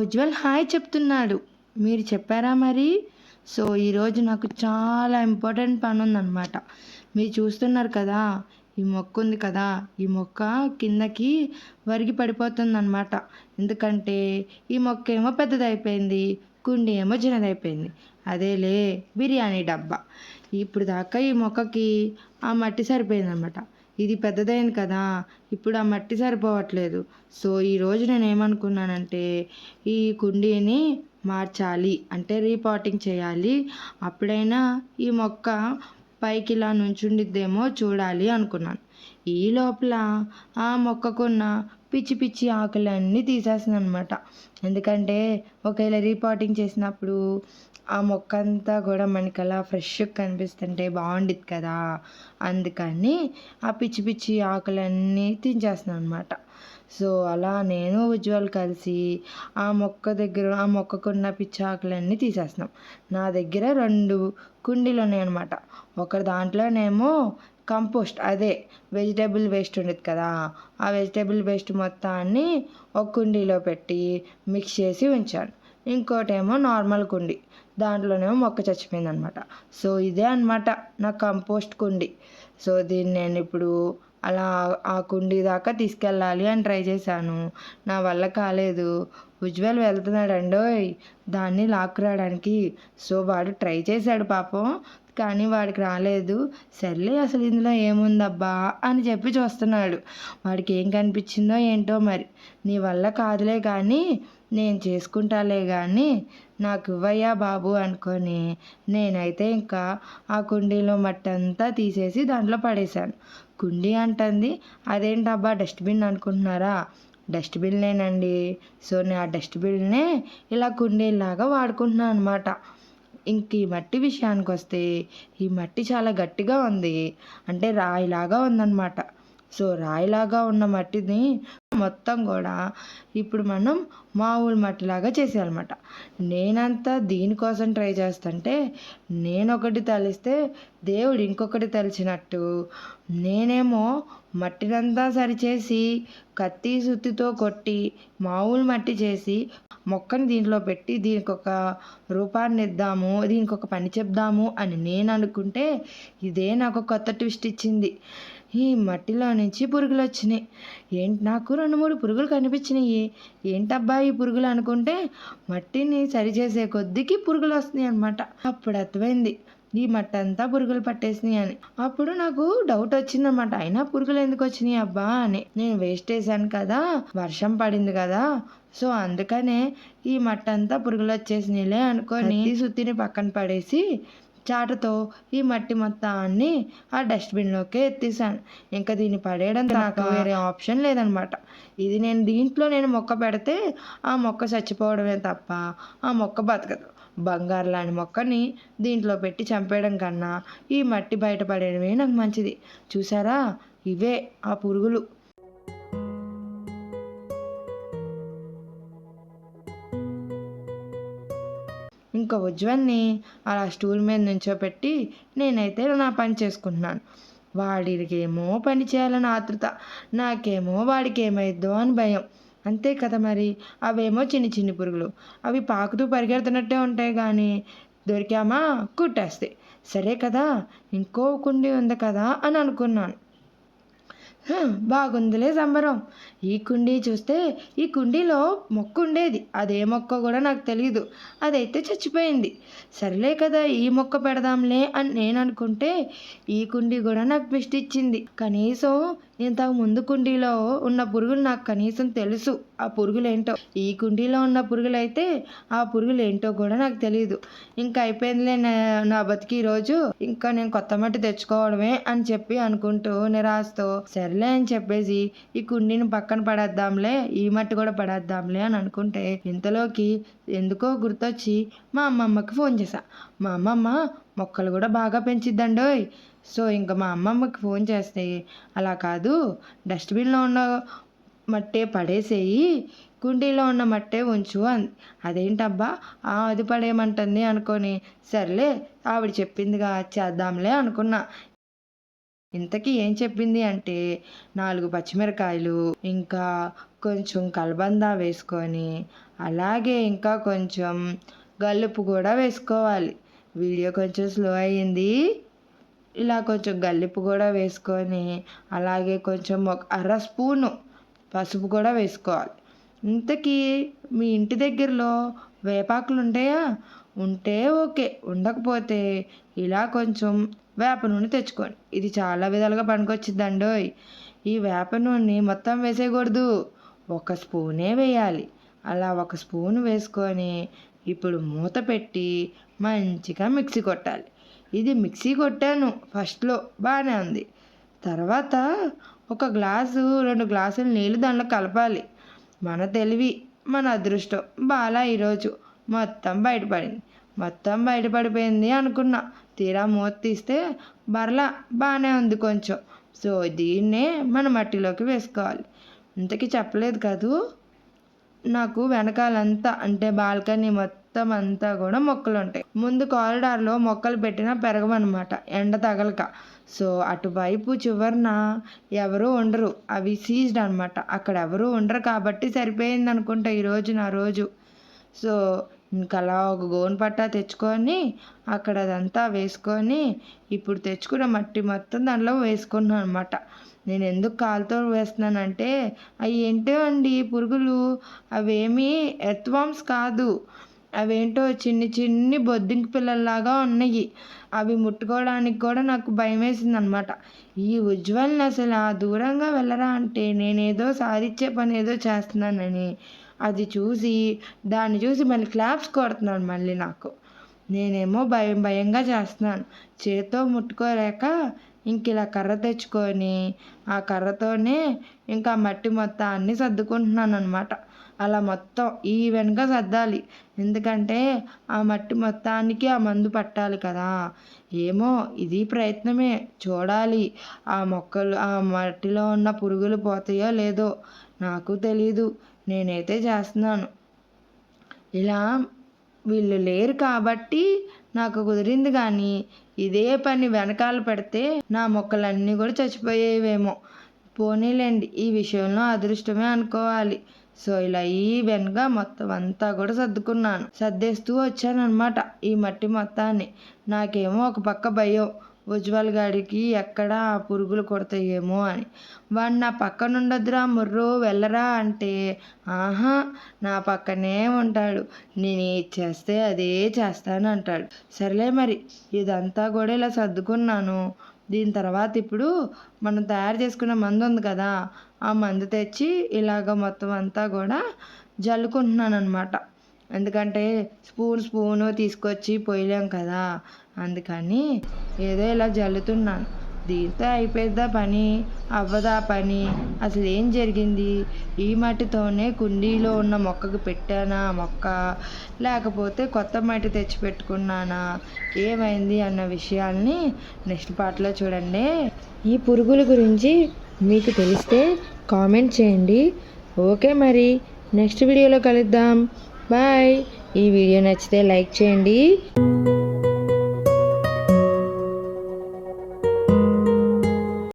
Ujjwal hi చెప్తున్నాడు. మీరు చెప్పారా మరి? సో, ఈరోజు నాకు చాలా ఇంపార్టెంట్ పనుందనమాట. మీరు చూస్తున్నారు కదా! ఈ మొక్క ఉంది కదా! ఈ మొక్క కిందకి వరిగి పడిపోతుందనమాట. ఎందుకంటే ఈ మొక్కేమో పెద్దదయిపోయింది. కుండీ ఏమో చిన్నదయిపోయింది. అదేలే బిర్యానీ డబ్బా. ఇప్పుడు దాకా ఈ మొక్కకి ఆ మట్టి సరిపోయిందనమాట. ఇది పెద్దదయింది కదా! ఇప్పుడు ఆ మట్టి సరిపోవట్లేదు. సో, ఈరోజు నేనేమనుకున్నానంటే ఈ కుండీని మార్చాలి. అంటే రీపాటింగ్ చేయాలి. అప్పుడైనా ఈ మొక్క పైకి ఇలా నుంచుండిద్దేమో చూడాలి అనుకున్నాను. ఈ లోపల ఆ మొక్కకున్న పిచ్చి పిచ్చి ఆకులన్నీ తీసేసిందనమాట. ఎందుకంటే ఒకవేళ రీపాటింగ్ చేసినప్పుడు ఆ మొక్క అంతా కూడా మనకలా ఫ్రెష్‌గా కనిపిస్తుంటే బావుండిద్ది కదా! అందుకని ఆ పిచ్చి పిచ్చి ఆకులన్నీ తీసేస్తున్నాననమాట. సో, అలా నేను ఉజ్వల్ కలిసి ఆ మొక్కకున్న పిచ్చి ఆకులన్నీ తీసేస్తున్నాం. నా దగ్గర 2 కుండీలున్నాయనమాట. ఒక దాంట్లోనేమో కంపోస్ట్ అదే వెజిటబుల్ వేస్ట్ ఉండిద్ది కదా! ఆ వెజిటబుల్ వేస్ట్ మొత్తాన్ని ఒక కుండీలో పెట్టి మిక్స్ చేసి ఉంచాను. ఇంకోటేమో నార్మల్ కుండీ. దాంట్లోనేమో మొక్క చచ్చిపోయిందనమాట. సో, ఇదే అనమాట నా కంపోస్ట్ కుండీ. సో, దీన్ని నేనిప్పుడు అలా ఆ కుండీ దాకా తీసుకెళ్ళాలి అని ట్రై చేశాను. నా వల్ల కాలేదు. ఉజ్వల్ వెళ్తున్నాడండోయ్ దాన్ని లాక్కురావడానికి. సో, వాడు ట్రై చేశాడు పాపం. కానీ వాడికి రాలేదు. సర్లే అసలు ఇందులో ఏముందబ్బా అని చెప్పి చూస్తున్నాడు. వాడికి ఏం కనిపించిందో ఏంటో మరి. నీ వల్ల కాదులే కానీ నేను చేసుకుంటాలే కానీ నాకివ్వయ్యా బాబు అనుకొని నేనైతే ఇంకా ఆ కుండీలో మట్టంతా తీసేసి దాంట్లో పడేశాను. కుండీ అంటుంది అదేంటబ్బా డస్ట్‌బిన్ అనుకుంటున్నారా? డస్ట్‌బిన్నేనండి. సో, నేను ఆ డస్ట్‌బిన్‌నే ఇలా కుండీలాగా వాడుకుంటున్నాను అనమాట. ఇంక ఈ మట్టి విషయానికొస్తే ఈ మట్టి చాలా గట్టిగా ఉంది. అంటే రాయిలాగా ఉందనమాట. సో, రాయిలాగా ఉన్న మట్టిని మొత్తం కూడా ఇప్పుడు మనం మామూలు మట్టిలాగా చేసేయాలన్నమాట. నేనంతా దీనికోసం ట్రై చేస్తుంటే నేనొకటి తలిస్తే దేవుడు ఇంకొకటి తలిచినట్టు నేనేమో మట్టినంతా సరిచేసి కత్తి సుత్తితో కొట్టి మామూలు మట్టి చేసి మొక్కని దీంట్లో పెట్టి దీనికొక రూపాన్నిద్దాము, దీనికొక పని చెప్దాము అని నేను అనుకుంటే ఇదే నాకు కొత్త ట్విస్ట్ ఇచ్చింది. ఈ మట్టిలో నుంచి పురుగులొచ్చినాయి. నాకు 2, 3 పురుగులు కనిపించినాయి. ఏంటబ్బా ఈ పురుగులు అనుకుంటే మట్టిని సరిచేసే కొద్దికి పురుగులొస్తున్నాయి అనమాట. అప్పుడు అర్థమైంది ఈ మట్టంతా పురుగులు పట్టేసినాయి అని. అప్పుడు నాకు డౌట్ వచ్చిందనమాట. అయినా పురుగులు ఎందుకు వచ్చినాయి అబ్బా అని. నేను వేస్ట్ వేసాను కదా! వర్షం పడింది కదా! సో, అందుకనే ఈ మట్టంతా పురుగులు వచ్చేసినాయిలే అనుకొని సుత్తిని పక్కన పడేసి చాటతో ఈ మట్టి మొత్తాన్ని ఆ డస్ట్‌బిన్‌లోకే ఎత్తేసాను. ఇంకా దీన్ని పడేయడం నాకు వేరే ఆప్షన్ లేదనమాట. దీంట్లో నేను మొక్క పెడితే ఆ మొక్క చచ్చిపోవడమే తప్ప ఆ మొక్క బతకదు. బంగారు లాంటి మొక్కని దీంట్లో పెట్టి చంపేయడం కన్నా ఈ మట్టి బయట పడేయడమే నాకు మంచిది. చూసారా? ఇవే ఆ పురుగులు. ఇంకా ఉజ్వల్‌ని అలా స్టూల్ మీద నుంచోపెట్టి నేనైతే నా పని చేసుకుంటున్నాను. వాడికేమో పని చేయాలని ఆతృత. నాకేమో వాడికేమైద్దో అని భయం. అంతే కదా మరి. అవేమో చిన్ని చిన్ని పురుగులు. అవి పాకుతూ పరిగెడుతున్నట్టే ఉంటాయి గానీ దొరికామా కుట్టేస్తాయి. సరే కదా! ఇంకో కుండీ ఉంది కదా అని అనుకున్నాను. బాగుందిలే సంబరం. ఈ కుండీ చూస్తే ఈ కుండీలో మొక్క ఉండేది. అదే మొక్కో కూడా నాకు తెలీదు. అదైతే చచ్చిపోయింది. సర్లే కదా ఈ మొక్క పెడదాంలే అని నేను అనుకుంటే ఈ కుండీ కూడా నాకు ట్విస్ట్ ఇచ్చింది. కనీసం ఇంతకు ముందు కుండీలో ఉన్న పురుగులు నాకు కనీసం తెలుసు. ఆ పురుగులేంటో. ఈ కుండీలో ఉన్న పురుగులైతే ఆ పురుగులేంటో కూడా నాకు తెలీదు. ఇంకా అయిపోయిందిలే నా బతికి ఈరోజు. ఇంకా నేను కొత్త మట్టి తెచ్చుకోవడమే అని చెప్పి అనుకుంటూ నిరాశతో సర్లే అని చెప్పేసి ఈ కుండీని పక్కన పడేద్దాంలే, ఈ మట్టి కూడా పడేద్దాంలే అని అనుకుంటే ఇంతలోకి ఎందుకో గుర్తొచ్చి మా అమ్మమ్మకి ఫోన్ చేశా. మా అమ్మమ్మ మొక్కలు కూడా బాగా పెంచిద్దండోయ్. సో, ఇంకా మా అమ్మమ్మకి ఫోన్ చేస్తే అలా కాదు డస్ట్‌బిన్‌లో ఉన్న మట్టే పడేసేయి, కుండీలో ఉన్న మట్టే ఉంచు అంది. అదేంటబ్బా అది పడేయమంటుంది అనుకొని సర్లే ఆవిడ చెప్పిందిగా చేద్దాంలే అనుకున్నా. ఇంతకీ ఏం చెప్పింది అంటే 4 పచ్చిమిరకాయలు ఇంకా కొంచెం కలబంద వేసుకొని అలాగే ఇంకా కొంచెం గల్లుప్పు కూడా వేసుకోవాలి. వీడియో కొంచెం స్లో అయ్యింది. ఇలా కొంచెం గల్లుప్పు కూడా వేసుకొని అలాగే కొంచెం ఒక అర స్పూను పసుపు కూడా వేసుకోవాలి. ఇంతకీ మీ ఇంటి దగ్గరలో వేపాకులు ఉంటాయా? ఉంటే ఓకే, ఉండకపోతే ఇలా కొంచెం వేప నూనె తెచ్చుకోండి. ఇది చాలా విధాలుగా పనికొచ్చిద్దండోయ్. ఈ వేప నూనె మొత్తం వేసేయకూడదు, ఒక స్పూనే వేయాలి. అలా ఒక స్పూన్ వేసుకొని ఇప్పుడు మూత పెట్టి మంచిగా మిక్సీ కొట్టాలి. ఇది మిక్సీ కొట్టాను ఫస్ట్లో బాగానే ఉంది. తర్వాత ఒక గ్లాసు 2 గ్లాసులు నీళ్ళు దాంట్లో కలపాలి. మన తెలివి, మన అదృష్టం బాలా ఈరోజు మొత్తం బయటపడిపోయింది అనుకున్నా. తీరా మూత తీస్తే బరలా బాగానే ఉంది కొంచెం. సో దీన్నే మన మట్టిలోకి వేసుకోవాలి. ఇంతకీ చెప్పలేదు కదూ, నాకు వెనకాలంతా అంటే బాల్కనీ మొత్తం అంతా కూడా మొక్కలు ఉంటాయి. ముందు కారిడార్లో మొక్కలు పెట్టినా పెరగవన్నమాట, ఎండ తగలక. సో అటువైపు చివరన ఎవరు ఉండరు, అవి సీజ్డ్ అనమాట. అక్కడ ఎవరు ఉండరు కాబట్టి సరిపోయింది అనుకుంటా ఈరోజు నా రోజు. సో ఇంకా అలా ఒక గోను పట్టా తెచ్చుకొని అక్కడ అదంతా వేసుకొని ఇప్పుడు తెచ్చుకున్న మట్టి మొత్తం దాంట్లో వేసుకున్నాను అనమాట. నేను ఎందుకు కాలుతో వేస్తున్నానంటే అవి ఏంటో అండి పురుగులు, అవేమీ ఎర్త్వామ్స్ కాదు, అవేంటో చిన్ని బొద్దింక పిల్లల్లాగా ఉన్నాయి. అవి ముట్టుకోవడానికి కూడా నాకు భయం వేసింది అనమాట. ఈ ఉజ్వల్ని అసలు ఆ దూరంగా వెళ్ళరా అంటే నేనేదో సాధించే పని ఏదో చేస్తున్నానని అది చూసి దాన్ని చూసి మళ్ళీ క్లాప్స్ కొడుతున్నాను మళ్ళీ నాకు. నేనేమో భయంగా చేస్తున్నాను, చేత్తో ముట్టుకోలేక ఇంక ఇలా కర్ర తెచ్చుకొని ఆ కర్రతోనే ఇంకా మట్టి మొత్తాన్ని సర్దుకుంటున్నాను అనమాట. అలా మొత్తం ఈవెన్గా సర్దాలి, ఎందుకంటే ఆ మట్టి మొత్తానికి ఆ మందు పట్టాలి కదా. ఏమో ఇది ప్రయత్నమే, చూడాలి ఆ మొక్కలు ఆ మట్టిలో ఉన్న పురుగులు పోతాయో లేదో నాకు తెలీదు. నేనైతే చేస్తున్నాను ఇలా. వీళ్ళు లేరు కాబట్టి నాకు కుదిరింది, కానీ ఇదే పని వెనకాల పెడితే నా మొక్కలన్నీ కూడా చచ్చిపోయేవేమో. పోనీలేండి, ఈ విషయంలో అదృష్టమే అనుకోవాలి. సో ఇలా ఈవెన్గా మొత్తం అంతా కూడా సర్దేస్తూ వచ్చాను అనమాట ఈ మట్టి మొత్తాన్ని. నాకేమో ఒక పక్క భయం, ఉజ్వల్ గాడికి ఎక్కడ ఆ పురుగులు కొడతాయేమో అని. వాడు నా పక్కన ఉండొద్దురా ముర్రో వెళ్ళరా అంటే ఆహా నా పక్కనే ఉంటాడు, నేను ఏది చేస్తే అదే చేస్తాను అంటాడు. సర్లే మరి ఇదంతా కూడా ఇలా సర్దుకున్నాను. దీని తర్వాత ఇప్పుడు మనం తయారు చేసుకున్న మందు ఉంది కదా, ఆ మందు తెచ్చి ఇలాగ మొత్తం అంతా కూడా జల్లుకుంటున్నాను అనమాట. ఎందుకంటే స్పూను తీసుకొచ్చి పోయలేం కదా, అందుకని ఏదో ఇలా జల్లుతున్నాను. దీంతో అయిపోద్దా పని, అవ్వదా పని? అసలు ఏం జరిగింది? ఈ మట్టితోనే కుండీలో ఉన్న మొక్కకు పెట్టానా మొక్క, లేకపోతే కొత్త మట్టి తెచ్చి పెట్టుకున్నానా, ఏమైంది అన్న విషయాల్ని నెక్స్ట్ పార్ట్లో చూడండి. ఈ పురుగుల గురించి మీకు తెలిస్తే కామెంట్ చేయండి. ఓకే మరి నెక్స్ట్ వీడియోలో కలుద్దాం. బాయ్. ఈ వీడియో నచ్చితే లైక్ చేయండి.